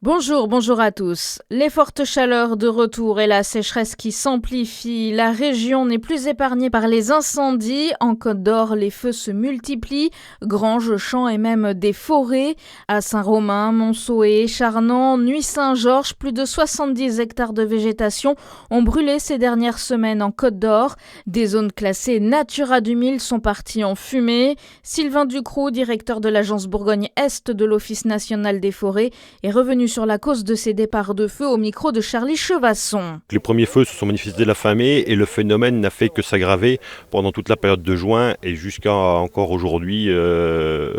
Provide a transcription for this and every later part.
Bonjour à tous. Les fortes chaleurs de retour et la sécheresse qui s'amplifient, la région n'est plus épargnée par les incendies. En Côte d'Or, les feux se multiplient, granges, champs et même des forêts. À Saint-Romain, Montsoé, Charnans, Nuits-Saint-Georges, plus de 70 hectares de végétation ont brûlé ces dernières semaines en Côte d'Or. Des zones classées Natura 2000 sont parties en fumée. Sylvain Ducrot, directeur de l'agence Bourgogne-Est de l'Office national des forêts, est revenu sur la cause de ces départs de feu au micro de Charlie Chevasson. Les premiers feux se sont manifestés dès la fin mai et le phénomène n'a fait que s'aggraver pendant toute la période de juin et jusqu'à encore aujourd'hui,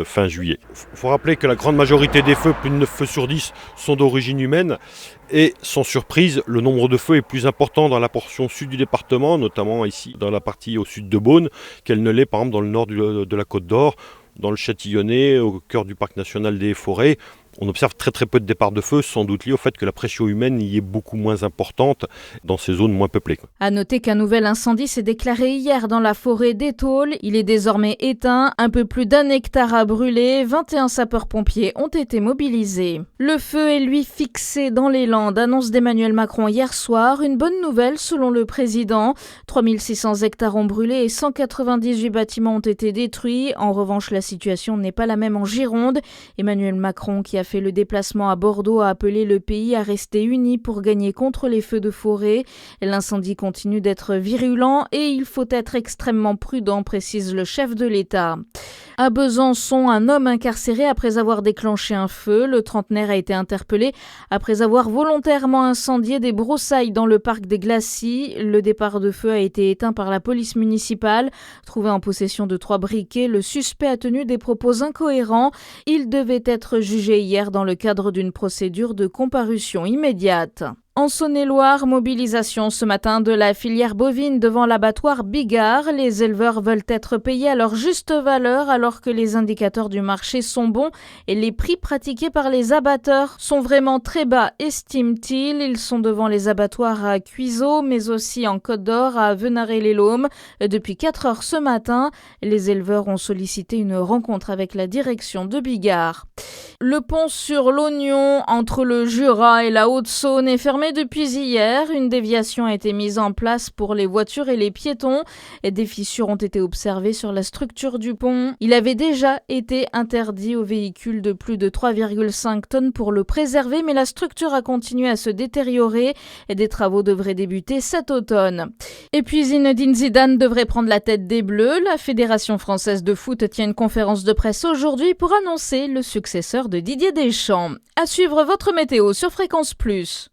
fin juillet. Il faut rappeler que la grande majorité des feux, plus de 9 feux sur 10, sont d'origine humaine. Et sans surprise, le nombre de feux est plus important dans la portion sud du département, notamment ici dans la partie au sud de Beaune, qu'elle ne l'est par exemple dans le nord de la Côte d'Or, dans le Châtillonnais, au cœur du parc national des forêts. On observe très peu de départs de feu, sans doute lié au fait que la pression humaine y est beaucoup moins importante dans ces zones moins peuplées. À noter qu'un nouvel incendie s'est déclaré hier dans la forêt d'Étaules. Il est désormais éteint. Un peu plus d'1 hectare a brûlé. 21 sapeurs-pompiers ont été mobilisés. Le feu est lui fixé dans les Landes, annonce d'Emmanuel Macron hier soir. Une bonne nouvelle selon le président. 3600 hectares ont brûlé et 198 bâtiments ont été détruits. En revanche, la situation n'est pas la même en Gironde. Emmanuel Macron, qui a fait le déplacement à Bordeaux, a appelé le pays à rester uni pour gagner contre les feux de forêt. L'incendie continue d'être virulent et il faut être extrêmement prudent, précise le chef de l'État. À Besançon, un homme incarcéré après avoir déclenché un feu. Le trentenaire a été interpellé après avoir volontairement incendié des broussailles dans le parc des Glacis. Le départ de feu a été éteint par la police municipale. Trouvé en possession de 3 briquets, le suspect a tenu des propos incohérents. Il devait être jugé hier dans le cadre d'une procédure de comparution immédiate. En Saône-et-Loire, mobilisation ce matin de la filière bovine devant l'abattoir Bigard. Les éleveurs veulent être payés à leur juste valeur alors que les indicateurs du marché sont bons et les prix pratiqués par les abatteurs sont vraiment très bas, estiment-ils. Ils sont devant les abattoirs à Cuiseaux, mais aussi en Côte d'Or, à Venaré-les-Laumes. Depuis 4 heures ce matin, les éleveurs ont sollicité une rencontre avec la direction de Bigard. Le pont sur l'Ognon entre le Jura et la Haute-Saône est fermé depuis hier. Une déviation a été mise en place pour les voitures et les piétons. Et des fissures ont été observées sur la structure du pont. Il avait déjà été interdit aux véhicules de plus de 3,5 tonnes pour le préserver, mais la structure a continué à se détériorer et des travaux devraient débuter cet automne. Et puis Zinedine Zidane devrait prendre la tête des Bleus. La Fédération française de foot tient une conférence de presse aujourd'hui pour annoncer le successeur de Didier Deschamps. À suivre votre météo sur Fréquence Plus.